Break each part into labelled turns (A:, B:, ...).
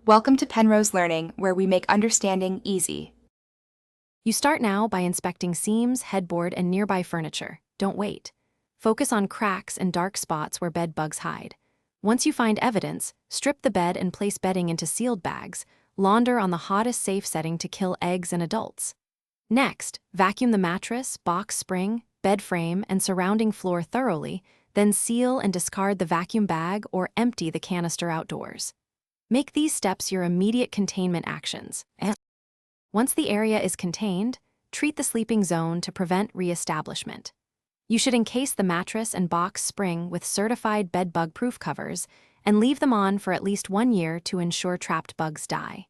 A: Welcome to Penrose Learning, where we make understanding easy.
B: You start now by inspecting seams, headboard, and nearby furniture. Don't wait. Focus on cracks and dark spots where bed bugs hide. Once you find evidence, strip the bed and place bedding into sealed bags. Launder on the hottest safe setting to kill eggs and adults. Next, vacuum the mattress, box spring, bed frame, and surrounding floor thoroughly, then seal and discard the vacuum bag or empty the canister outdoors. Make these steps your immediate containment actions. Once the area is contained, treat the sleeping zone to prevent re-establishment. You should encase the mattress and box spring with certified bed bug-proof covers and leave them on for at least 1 year to ensure trapped bugs die.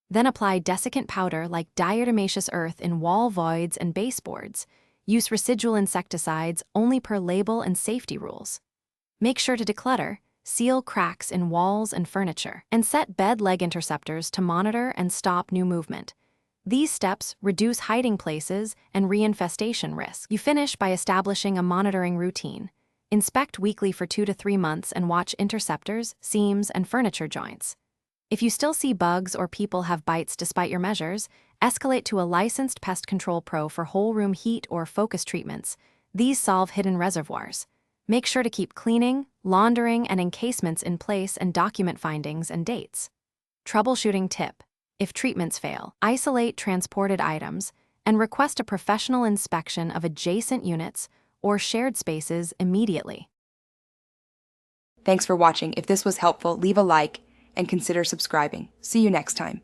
B: Then apply desiccant powder like diatomaceous earth in wall voids and baseboards. Use residual insecticides only per label and safety rules. Make sure to declutter, seal cracks in walls and furniture, and set bed leg interceptors to monitor and stop new movement. These steps reduce hiding places and reinfestation risk. You finish by establishing a monitoring routine. Inspect weekly for 2 to 3 months and watch interceptors, seams, and furniture joints. If you still see bugs or people have bites despite your measures, escalate to a licensed pest control pro for whole room heat or focus treatments. These solve hidden reservoirs. Make sure to keep cleaning, laundering, and encasements in place and document findings and dates. Troubleshooting tip: if treatments fail, isolate transported items and request a professional inspection of adjacent units or shared spaces immediately.
A: Thanks for watching. If this was helpful, leave a like and consider subscribing. See you next time.